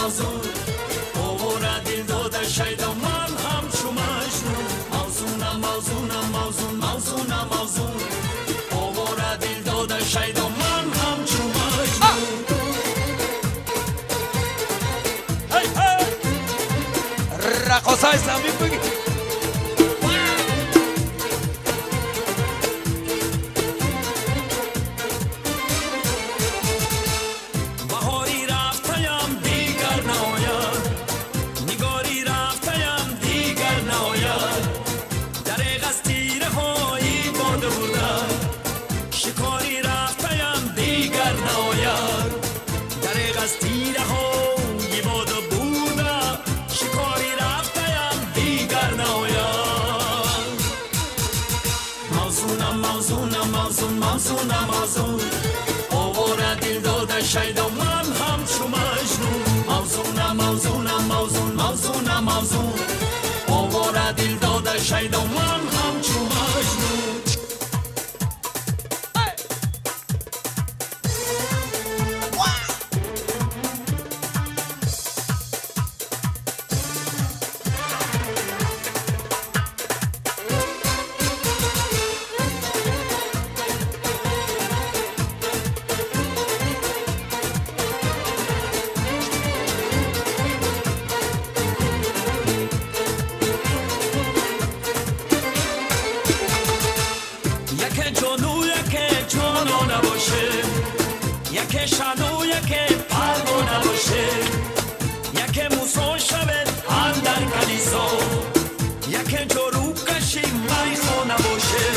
موضوع اوورا دل داده شیدا من همچو مجنون موضوع موضوع موضوع موضوع اوورا دل داده شیدا من همچو مجنون رقصای زمین بگی بهاری رفتیم دیگر ناید نگاری رفتیم دیگر ناید دریغ از تیره هایی باده بودن شکاری رفتیم دیگر ناید دریغ از تیره هایی باده بودن شکاری رفتیم دیگر ناید موضوع اوورا دل داده شیدا من همچو مجنون موضوع اوورا دل داده شیدا من همچو مجنون یک شانو یک پرگو نباشه یک موسون شود اندر کلیسا یک جروب کشی میخو نباشه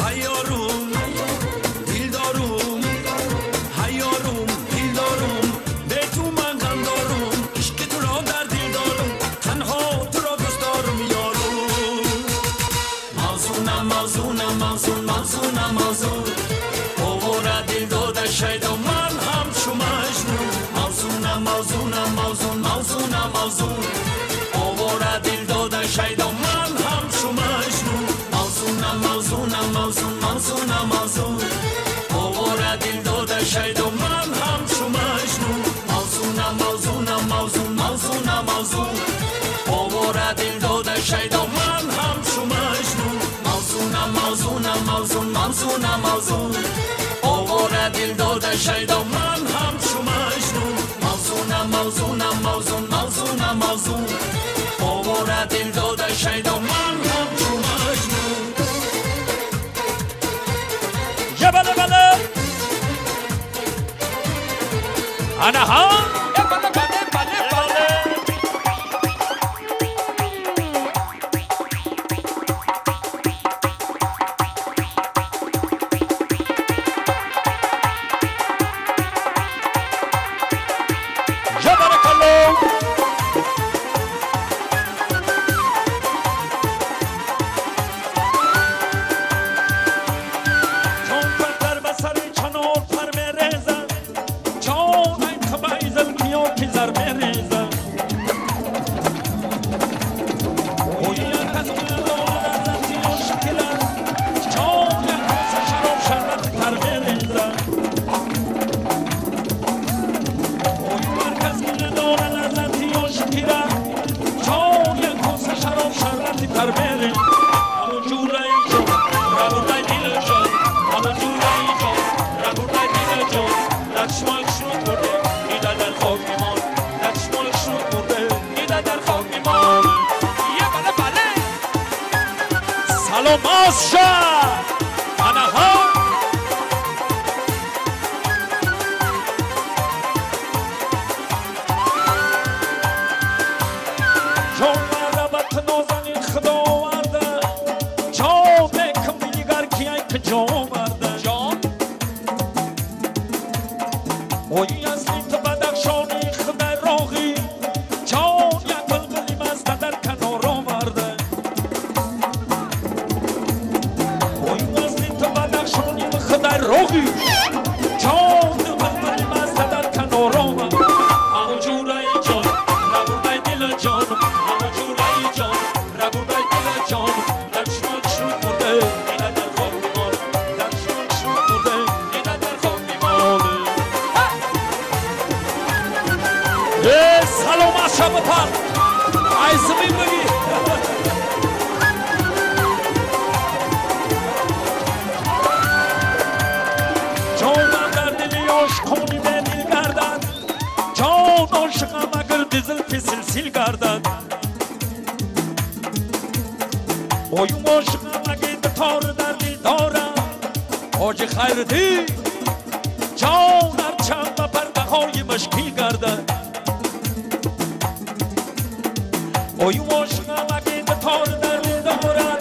هیاروم دیلداروم هیاروم دیلداروم به تو من غم دارم عشق تو را در دل دارم تنها تو را دوست دارم یارو موضوع اوورا دل داده شیدا من همچو مجنون موضوع اوورا دل داده شیدا من همچو مجنون موضوع اوورا دل داده شیدا من همچو مجنون موضوع اوورا دل داده شیدا من همچو مجنون موضوع اوورا دل داده شیدا من همچو مجنون موضوع اوورا دل داده شیدا من همچو مجنون یا بله بله آنها یا بله بله بله همون جورایی جان نبودای دل جان همون جورایی شب پر عیزمی بگی جانم در دلی عاشقانی به دل گردد جان عاشقم اگر دزل پی سلسل گردد اویم عاشقم اگر دتار در دل دارم آج خیردی جانم چند و پرده های مشکل گردد اویم عاشقم اگر دتار در دل دارم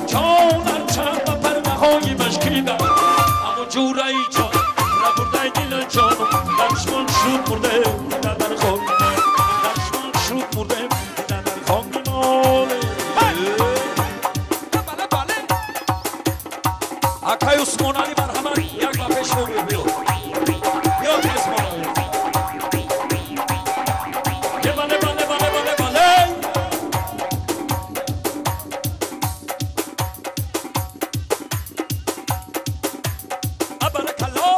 جانم چند و پرده های مشکل گردد اما جورایی جان ربردای دل جانم دشمن شد مرده در خود دشمن شد مرده در خود ماله اکای عثمان علی مرحمت یک با پیش رو بیو یا عثمان علی بله بله بله بله بله ابرکالله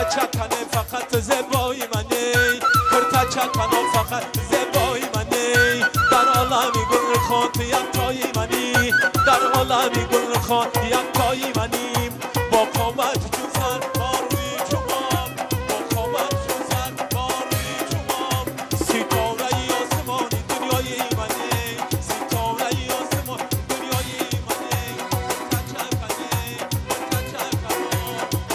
چکنه فقط زبای منی کرتا چکنه فقط زبای منی در عالمی گل خان یک تایی منی در عالمی گل خان یک تایی منی با قامت جوزن باروی چوبام با قامت جوزن باروی چوبام ستاره آسمانی دنیای منی ستاره آسمان دنیای منی کرتا چکنه کرتا چکنه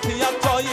یک تایی